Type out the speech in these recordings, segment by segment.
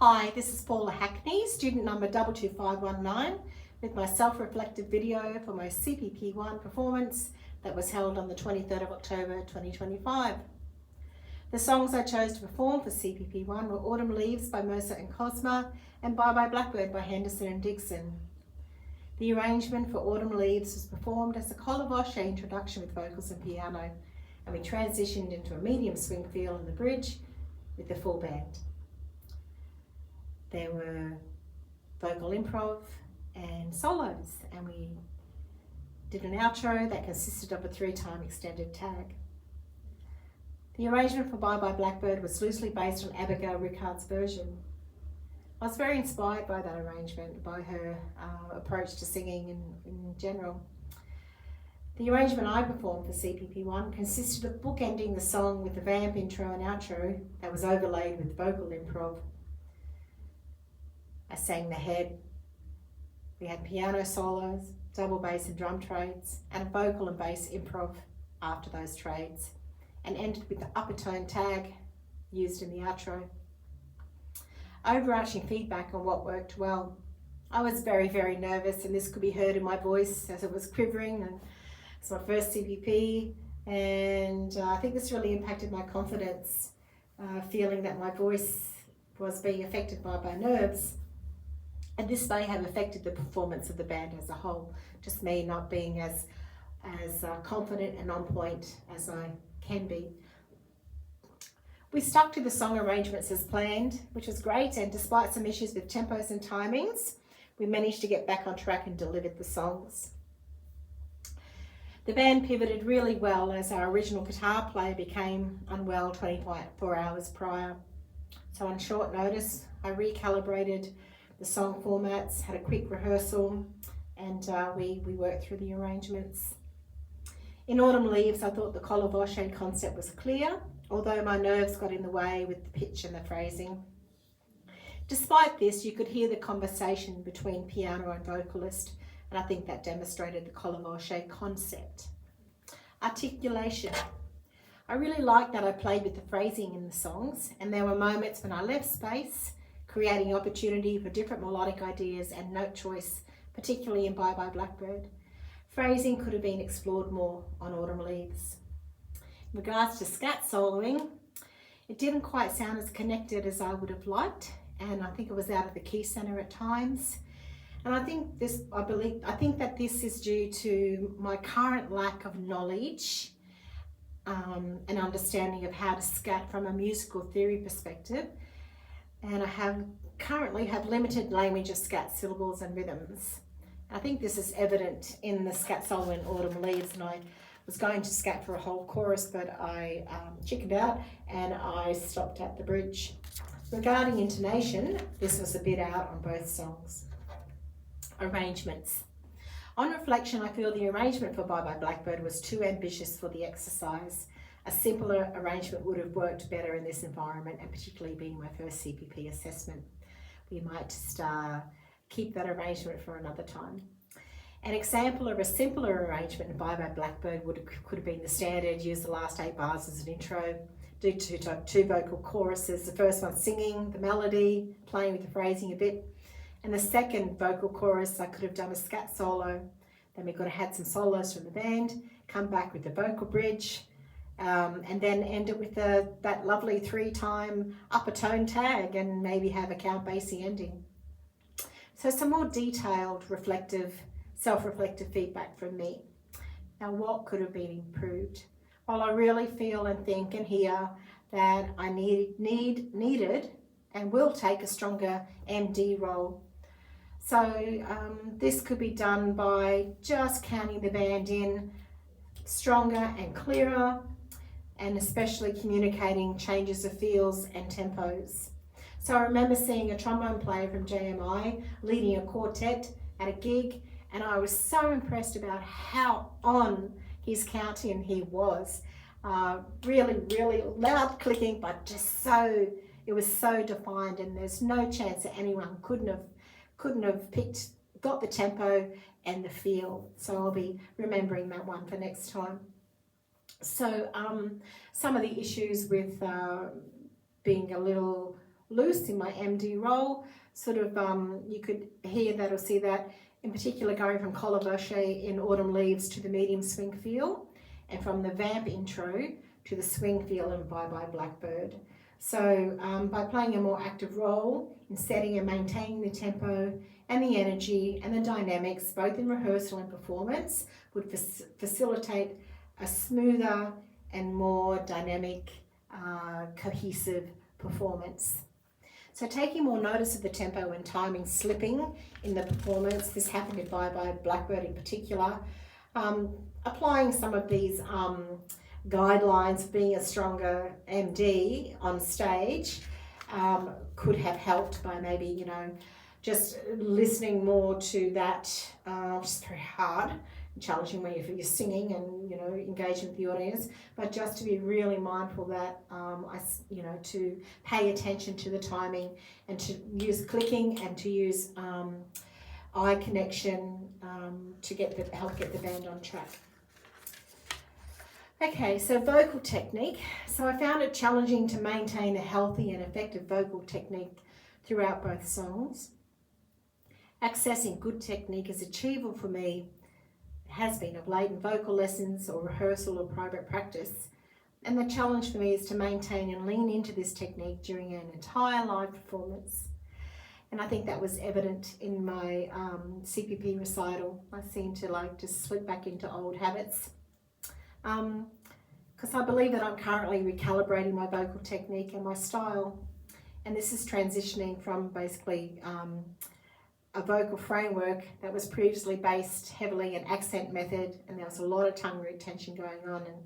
Hi, this is Paula Hackney, student number 22519, with my self-reflective video for my CCP1 performance that was held on the 23rd of October 2025. The songs I chose to perform for CCP1 were Autumn Leaves by Mercer and Cosma and Bye Bye Blackbird by Henderson and Dixon. The arrangement for Autumn Leaves was performed as a colour introduction with vocals and piano, and we transitioned into a medium swing feel in the bridge with the full band. There were vocal improv and solos, and we did an outro that consisted of a 3-time extended tag. The arrangement for Bye Bye Blackbird was loosely based on Abigail Rickard's version. I was very inspired by that arrangement, by her approach to singing in general. The arrangement I performed for CCP1 consisted of bookending the song with a vamp intro and outro that was overlaid with vocal improv. I sang the head. We had piano solos, double bass and drum trades, and a vocal and bass improv after those trades, and ended with the upper tone tag used in the outro. Overarching feedback on what worked well. I was very, very nervous, and this could be heard in my voice as it was quivering, and it's my first CPP, and I think this really impacted my confidence, feeling that my voice was being affected by my nerves. And this may have affected the performance of the band as a whole, just me not being as confident and on point as I can be. We stuck to the song arrangements as planned, which was great, and despite some issues with tempos and timings, we managed to get back on track and delivered the songs. The band pivoted really well as our original guitar player became unwell 24 hours prior. So on short notice, I recalibrated the song formats, had a quick rehearsal, and we worked through the arrangements. In Autumn Leaves, I thought the collar voce concept was clear, although my nerves got in the way with the pitch and the phrasing. Despite this, you could hear the conversation between piano and vocalist, and I think that demonstrated the collar voce concept. Articulation. I really liked that I played with the phrasing in the songs, and there were moments when I left space, creating opportunity for different melodic ideas and note choice, particularly in Bye Bye Blackbird. Phrasing could have been explored more on Autumn Leaves. In regards to scat soloing, it didn't quite sound as connected as I would have liked, and I think it was out of the key center at times. And I think that this is due to my current lack of knowledge and understanding of how to scat from a musical theory perspective. And I currently have limited language of scat syllables and rhythms. I think this is evident in the scat solo in Autumn Leaves, and I was going to scat for a whole chorus, but I chickened out and I stopped at the bridge. Regarding intonation, this was a bit out on both songs. Arrangements. On reflection, I feel the arrangement for Bye Bye Blackbird was too ambitious for the exercise. A simpler arrangement would have worked better in this environment, and particularly being my first CPP assessment. We might just keep that arrangement for another time. An example of a simpler arrangement in Bye Bye Blackbird could have been the standard, use the last 8 bars as an intro, do two vocal choruses, the first one singing the melody, playing with the phrasing a bit, and the second vocal chorus I could have done a scat solo, then we could have had some solos from the band, come back with the vocal bridge, and then end it with that lovely 3-time upper tone tag, and maybe have a count bassy ending. So some more detailed, self-reflective feedback from me. Now, what could have been improved? Well, I really feel and think and hear that I needed and will take a stronger MD role. So this could be done by just counting the band in stronger and clearer, and especially communicating changes of feels and tempos. So I remember seeing a trombone player from JMI leading a quartet at a gig, and I was so impressed about how on his count in he was. Really, really loud clicking, but just it was so defined, and there's no chance that anyone couldn't have got the tempo and the feel. So I'll be remembering that one for next time. So some of the issues with being a little loose in my MD roll. Sort of, you could hear that or see that, in particular going from Collar Vache in Autumn Leaves to the medium swing feel, and from the vamp intro to the swing feel in Bye Bye Blackbird. So by playing a more active role in setting and maintaining the tempo and the energy and the dynamics, both in rehearsal and performance, would facilitate a smoother and more dynamic, cohesive performance. So taking more notice of the tempo and timing slipping in the performance, this happened in Bye Bye Blackbird in particular, applying some of these guidelines of being a stronger MD on stage could have helped by maybe, you know, just listening more to that, which is very hard and challenging when you're singing and, you know, engaging with the audience, but just to be really mindful that, to pay attention to the timing and to use clicking and to use eye connection to help get the band on track. Okay, so vocal technique. So I found it challenging to maintain a healthy and effective vocal technique throughout both songs. Accessing good technique is achievable for me, has been of late in vocal lessons or rehearsal or private practice. And the challenge for me is to maintain and lean into this technique during an entire live performance. And I think that was evident in my CPP recital. I seem to like to slip back into old habits. Because I believe that I'm currently recalibrating my vocal technique and my style, and this is transitioning from basically a vocal framework that was previously based heavily in accent method, and there was a lot of tongue retention going on, and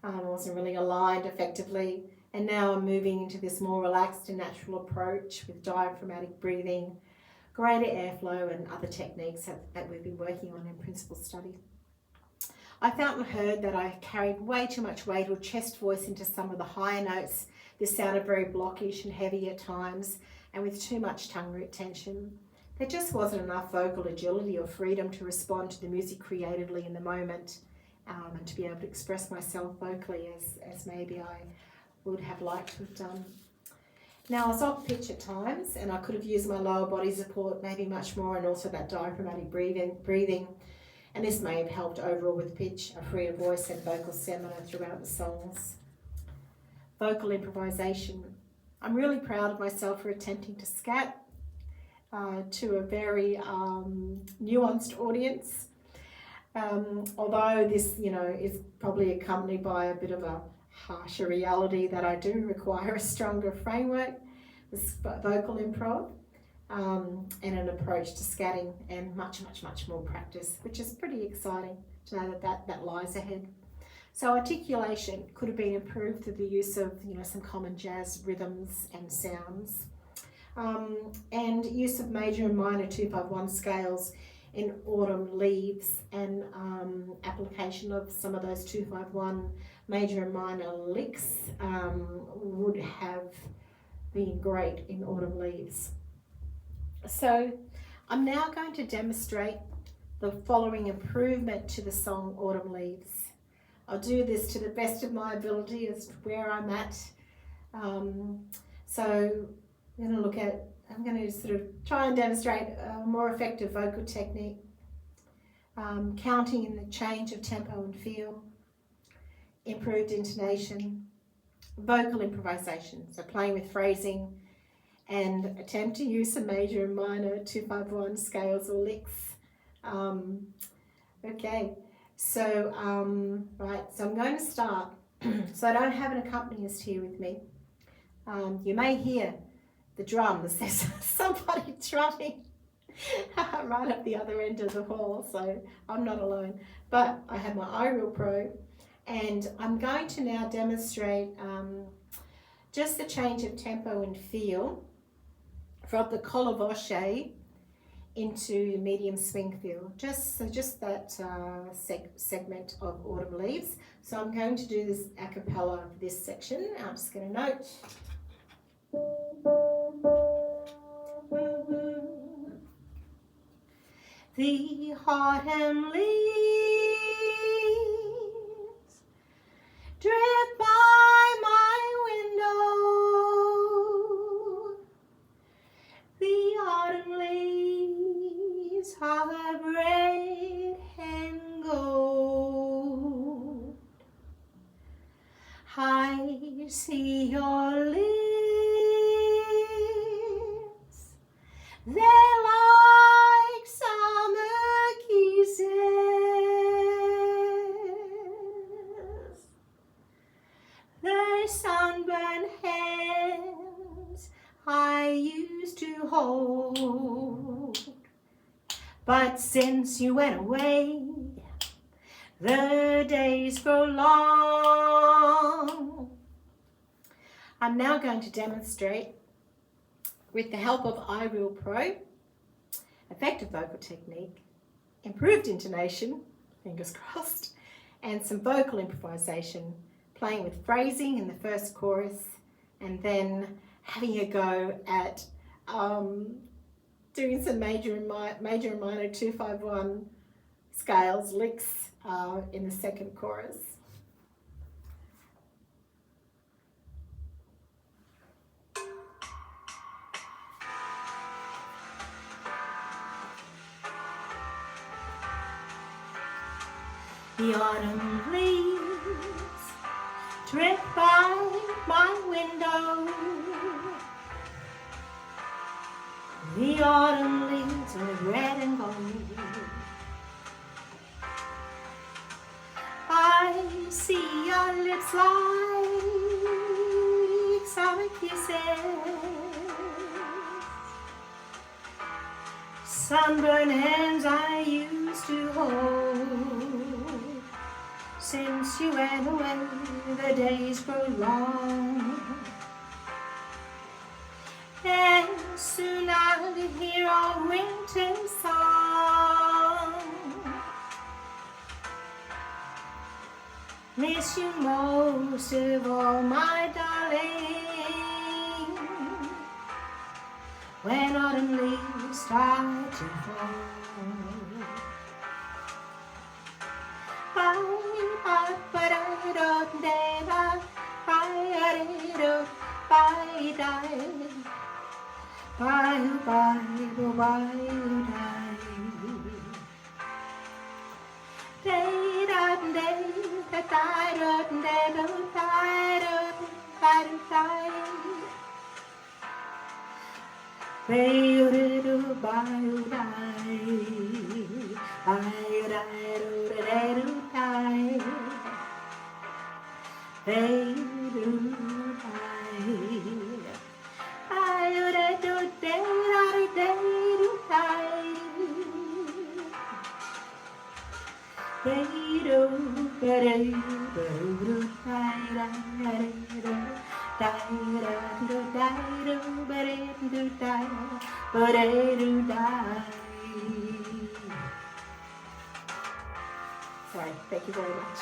I wasn't really aligned effectively. And now I'm moving into this more relaxed and natural approach with diaphragmatic breathing, greater airflow, and other techniques that we've been working on in principal study. I felt and heard that I carried way too much weight or chest voice into some of the higher notes. This sounded very blockish and heavy at times, and with too much tongue retention. There just wasn't enough vocal agility or freedom to respond to the music creatively in the moment, and to be able to express myself vocally as maybe I would have liked to have done. Now, I was off pitch at times, and I could have used my lower body support maybe much more, and also that diaphragmatic breathing. And this may have helped overall with pitch, a freer voice and vocal stamina throughout the songs. Vocal improvisation. I'm really proud of myself for attempting to scat to a very nuanced audience. Although this, is probably accompanied by a bit of a harsher reality that I do require a stronger framework with vocal improv. And an approach to scatting and much more practice, which is pretty exciting to know that lies ahead. So articulation could have been improved through the use of some common jazz rhythms and sounds, and use of major and minor 2/5/1 scales in Autumn Leaves, and application of some of those 2/5/1 major and minor licks would have been great in Autumn Leaves. So I'm now going to demonstrate the following improvement to the song Autumn Leaves. I'll do this to the best of my ability as to where I'm at. So I'm going to sort of try and demonstrate a more effective vocal technique, counting in the change of tempo and feel, improved intonation, vocal improvisation, so playing with phrasing, and attempt to use some major and minor 2/5/1 scales or licks. Okay, so right, so I'm going to start. So I don't have an accompanist here with me. You may hear the drums. There's somebody drumming right up the other end of the hall, so I'm not alone. But I have my iReal Pro, and I'm going to now demonstrate just the change of tempo and feel from the Collar Vache into medium swing feel, just that segment of Autumn Leaves. So I'm going to do this a cappella of this section. I'm just going to note. The autumn leaves drip by my window, see your lips, they're like summer kisses. Those sunburned hands I used to hold, but since you went away, the days grow long. I'm now going to demonstrate, with the help of iReal Pro, effective vocal technique, improved intonation, fingers crossed, and some vocal improvisation, playing with phrasing in the first chorus, and then having a go at doing some major and minor 2-5-1 scales, licks in the second chorus. The autumn leaves drip by my window. The autumn leaves are red and gold. I see your lips like summer kisses. Sunburned hands I used to hold. Since you went away, the days grow long. And soon I'll hear our winter song. Miss you most of all, my darling, when autumn leaves start to fall. Sorry, thank you very much.